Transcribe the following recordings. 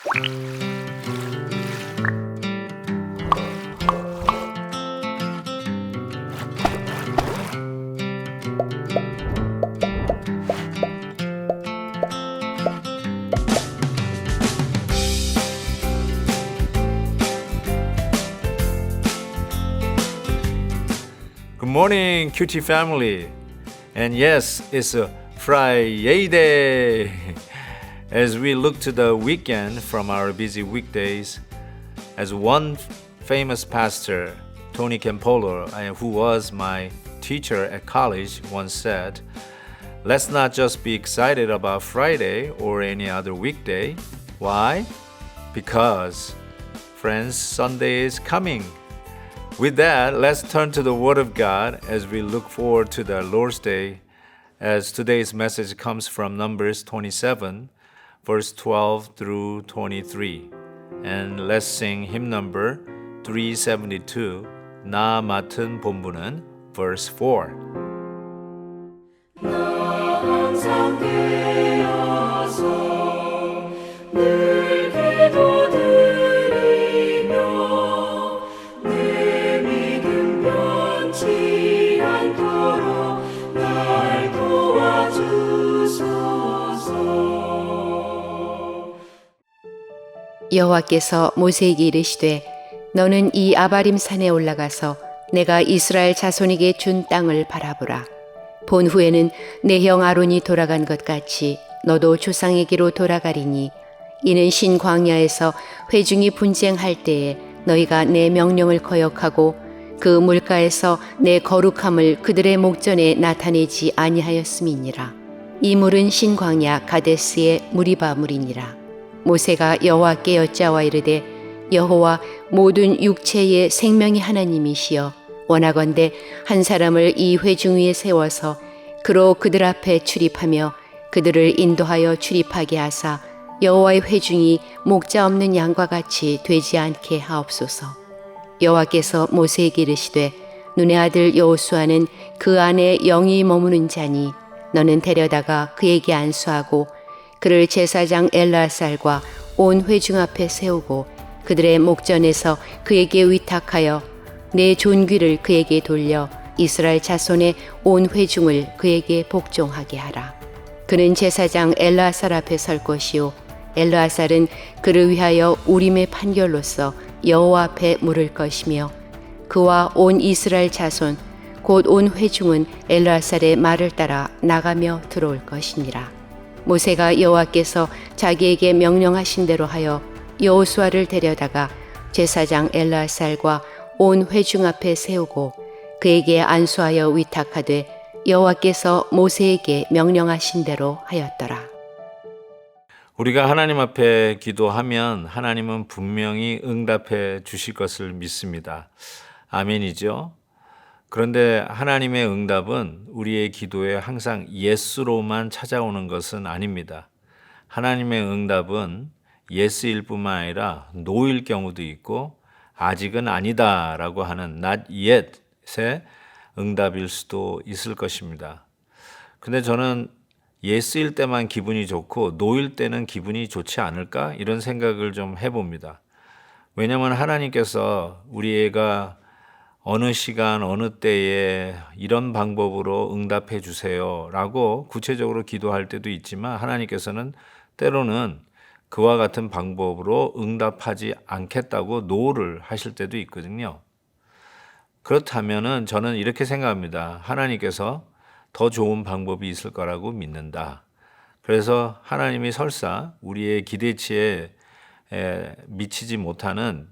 Good morning, QT family. And yes, it's a Friday. As we look to the weekend from our busy weekdays, as one famous pastor, Tony Campolo, who was my teacher at college, once said, let's not just be excited about Friday or any other weekday. Why? Because, friends, Sunday is coming. With that, let's turn to the Word of God as we look forward to the Lord's Day, as today's message comes from Numbers 27, verse 12 through 23. And let's sing hymn number 372, 나 맡은 본분은, verse 4. 나 항상 깨어서 늘 기도드리며 내 믿음 변치 않도록 날 도와주소서. 여호와께서 모세에게 이르시되 너는 이 아바림 산에 올라가서 내가 이스라엘 자손에게 준 땅을 바라보라. 본 후에는 내 형 아론이 돌아간 것 같이 너도 조상에게로 돌아가리니 이는 신 광야에서 회중이 분쟁할 때에 너희가 내 명령을 거역하고 그 물가에서 내 거룩함을 그들의 목전에 나타내지 아니하였음이니라. 이 물은 신 광야 가데스의 무리바 물이니라. 모세가 여호와께 여짜와 이르되 여호와 모든 육체의 생명의 하나님이시여 원하건대 한 사람을 이 회중 위에 세워서 그로 그들 앞에 출입하며 그들을 인도하여 출입하게 하사 여호와의 회중이 목자 없는 양과 같이 되지 않게 하옵소서. 여호와께서 모세에게 이르시되 눈의 아들 여호수아는 그 안에 영이 머무는 자니 너는 데려다가 그에게 안수하고 그를 제사장 엘르아살과 온 회중 앞에 세우고 그들의 목전에서 그에게 위탁하여 내 존귀를 그에게 돌려 이스라엘 자손의 온 회중을 그에게 복종하게 하라. 그는 제사장 엘르아살 앞에 설 것이요 엘르아살은 그를 위하여 우림의 판결로서 여호와 앞에 물을 것이며 그와 온 이스라엘 자손 곧 온 회중은 엘르아살의 말을 따라 나가며 들어올 것이니라. 모세가 여호와께서 자기에게 명령하신 대로 하여 여호수아를 데려다가 제사장 엘르아살과 온 회중 앞에 세우고 그에게 안수하여 위탁하되 여호와께서 모세에게 명령하신 대로 하였더라. 우리가 하나님 앞에 기도하면 하나님은 분명히 응답해 주실 것을 믿습니다. 아멘이죠? 그런데 하나님의 응답은 우리의 기도에 항상 예스로만 찾아오는 것은 아닙니다. 하나님의 응답은 예스일 뿐만 아니라 노일 경우도 있고 아직은 아니다라고 하는 not yet의 응답일 수도 있을 것입니다. 근데 저는 예스일 때만 기분이 좋고 노일 때는 기분이 좋지 않을까? 이런 생각을 좀 해봅니다. 왜냐하면 하나님께서 우리가 어느 시간 어느 때에 이런 방법으로 응답해 주세요 라고 구체적으로 기도할 때도 있지만 하나님께서는 때로는 그와 같은 방법으로 응답하지 않겠다고 노를 하실 때도 있거든요. 그렇다면은 저는 이렇게 생각합니다. 하나님께서 더 좋은 방법이 있을 거라고 믿는다. 그래서 하나님이 설사 우리의 기대치에 미치지 못하는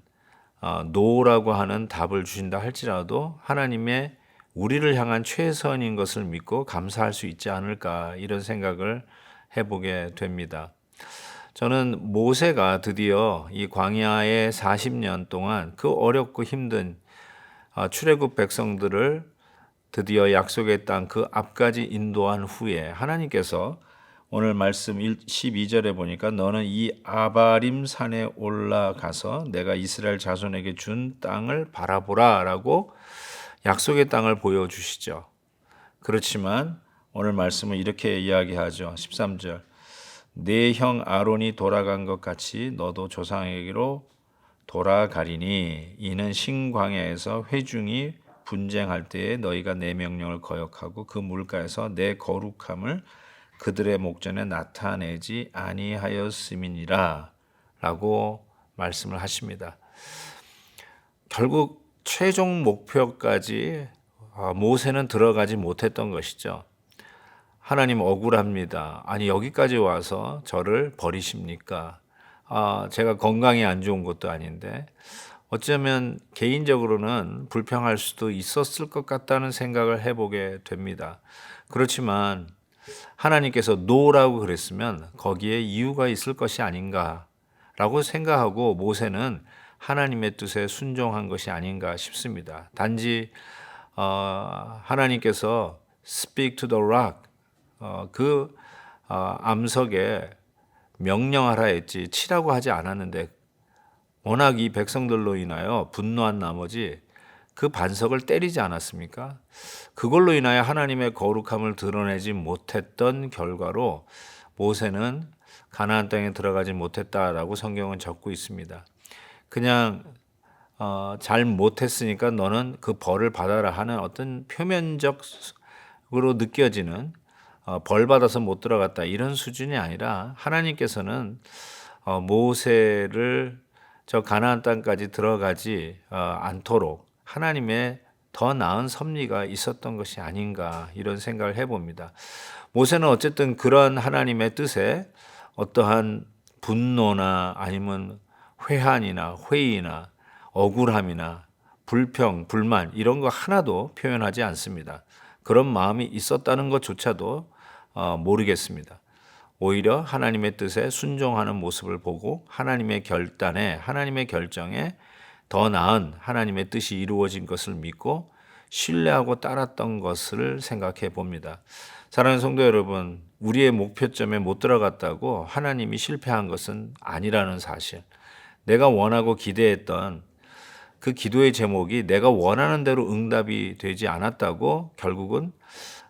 노라고 하는 답을 주신다 할지라도 하나님의 우리를 향한 최선인 것을 믿고 감사할 수 있지 않을까 이런 생각을 해보게 됩니다. 저는 모세가 드디어 이 광야의 40년 동안 그 어렵고 힘든 출애굽 백성들을 드디어 약속의 땅 그 앞까지 인도한 후에 하나님께서 오늘 말씀 12절에 보니까 너는 이 아바림 산에 올라가서 내가 이스라엘 자손에게 준 땅을 바라보라 라고 약속의 땅을 보여주시죠. 그렇지만 오늘 말씀은 이렇게 이야기하죠. 13절 내 형 아론이 돌아간 것 같이 너도 조상에게로 돌아가리니 이는 신광야에서 회중이 분쟁할 때에 너희가 내 명령을 거역하고 그 물가에서 내 거룩함을 그들의 목전에 나타내지 아니하였음이니라 라고 말씀을 하십니다. 결국 최종 목표까지 모세는 들어가지 못했던 것이죠. 하나님 억울합니다. 아니 여기까지 와서 저를 버리십니까? 제가 건강이 안 좋은 것도 아닌데 어쩌면 개인적으로는 불평할 수도 있었을 것 같다는 생각을 해보게 됩니다. 그렇지만 하나님께서 노라고 그랬으면 거기에 이유가 있을 것이 아닌가라고 생각하고 모세는 하나님의 뜻에 순종한 것이 아닌가 싶습니다. 단지 하나님께서 speak to the rock 암석에 명령하라 했지 치라고 하지 않았는데 워낙 이 백성들로 인하여 분노한 나머지 그 반석을 때리지 않았습니까? 그걸로 인하여 하나님의 거룩함을 드러내지 못했던 결과로 모세는 가나안 땅에 들어가지 못했다라고 성경은 적고 있습니다. 그냥 잘 못했으니까 너는 그 벌을 받아라 하는 어떤 표면적으로 느껴지는 벌 받아서 못 들어갔다 이런 수준이 아니라 하나님께서는 모세를 저 가나안 땅까지 들어가지 않도록 하나님의 더 나은 섭리가 있었던 것이 아닌가 이런 생각을 해봅니다. 모세는 어쨌든 그런 하나님의 뜻에 어떠한 분노나 아니면 회한이나 회의나 억울함이나 불평, 불만 이런 거 하나도 표현하지 않습니다. 그런 마음이 있었다는 것조차도 모르겠습니다. 오히려 하나님의 뜻에 순종하는 모습을 보고 하나님의 결단에 하나님의 결정에 더 나은 하나님의 뜻이 이루어진 것을 믿고 신뢰하고 따랐던 것을 생각해 봅니다. 사랑하는 성도 여러분, 우리의 목표점에 못 들어갔다고 하나님이 실패한 것은 아니라는 사실. 내가 원하고 기대했던 그 기도의 제목이 내가 원하는 대로 응답이 되지 않았다고 결국은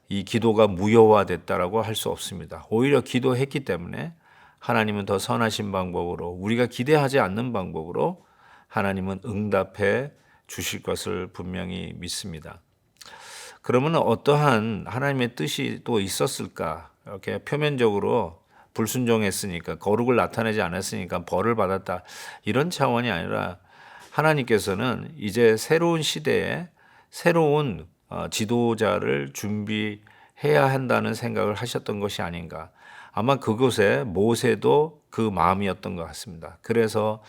이 기도가 무효화됐다라고 할 수 없습니다. 오히려 기도했기 때문에 하나님은 더 선하신 방법으로 우리가 기대하지 않는 방법으로 하나님은 응답해 주실 것을 분명히 믿습니다. 그러면 어떠한 하나님의 뜻이 또 있었을까? 이렇게 표면적으로 불순종했으니까 거룩을 나타내지 않았으니까 벌을 받았다 이런 차원이 아니라 하나님께서는 이제 새로운 시대에 새로운 지도자를 준비해야 한다는 생각을 하셨던 것이 아닌가. 아마 그곳에 모세도 그 마음이었던 것 같습니다. 그래서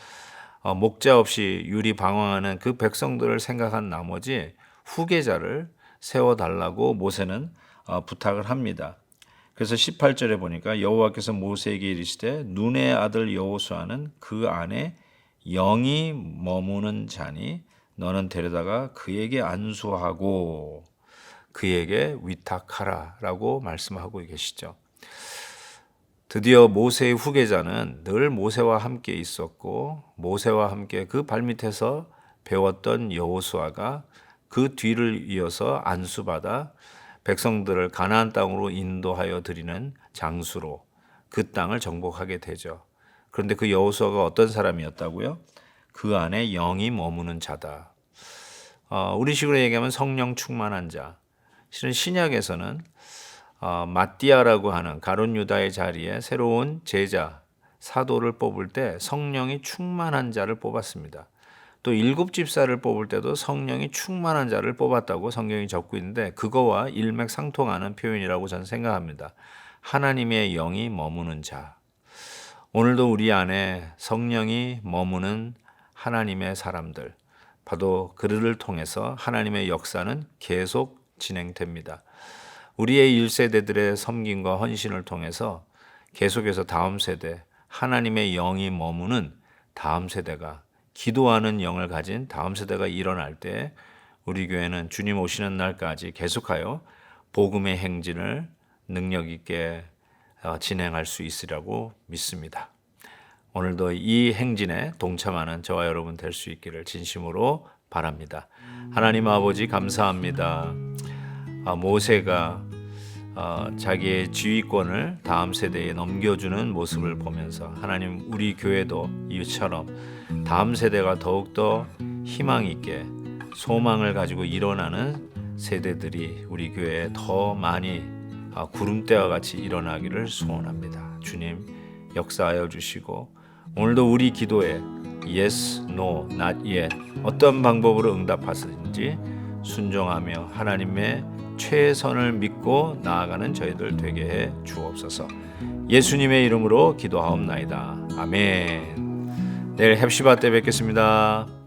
목자 없이 유리방황하는 그 백성들을 생각한 나머지 후계자를 세워달라고 모세는 부탁을 합니다. 그래서 18절에 보니까 여호와께서 모세에게 이르시되 눈의 아들 여호수아는 그 안에 영이 머무는 자니 너는 데려다가 그에게 안수하고 그에게 위탁하라 라고 말씀하고 계시죠. 드디어 모세의 후계자는 늘 모세와 함께 있었고 모세와 함께 그 발밑에서 배웠던 여호수아가 그 뒤를 이어서 안수받아 백성들을 가나안 땅으로 인도하여 드리는 장수로 그 땅을 정복하게 되죠. 그런데 그 여호수아가 어떤 사람이었다고요? 그 안에 영이 머무는 자다. 우리식으로 얘기하면 성령 충만한 자. 실은 신약에서는 마띠아라고 하는 가룟 유다의 자리에 새로운 제자, 사도를 뽑을 때 성령이 충만한 자를 뽑았습니다. 또 7 집사를 뽑을 때도 성령이 충만한 자를 뽑았다고 성경이 적고 있는데 그거와 일맥상통하는 표현이라고 저는 생각합니다. 하나님의 영이 머무는 자. 오늘도 우리 안에 성령이 머무는 하나님의 사람들, 바로 그들을 통해서 하나님의 역사는 계속 진행됩니다. 우리의 1세대들의 섬김과 헌신을 통해서 계속해서 다음 세대, 하나님의 영이 머무는 다음 세대가 기도하는 영을 가진 다음 세대가 일어날 때 우리 교회는 주님 오시는 날까지 계속하여 복음의 행진을 능력 있게 진행할 수 있으리라고 믿습니다. 오늘도 이 행진에 동참하는 저와 여러분 될 수 있기를 진심으로 바랍니다. 하나님 아버지 감사합니다. 모세가 자기의 지휘권을 다음 세대에 넘겨주는 모습을 보면서 하나님 우리 교회도 이처럼 다음 세대가 더욱더 희망 있게 소망을 가지고 일어나는 세대들이 우리 교회에 더 많이 구름대와 같이 일어나기를 소원합니다. 주님 역사하여 주시고 오늘도 우리 기도에 yes, no, not yet 어떤 방법으로 응답하시는지 순종하며 하나님의 최선을 믿고 나아가는 저희들 되게 해 주옵소서. 예수님의 이름으로 기도하옵나이다. 아멘. 내일 헵시바 때 뵙겠습니다.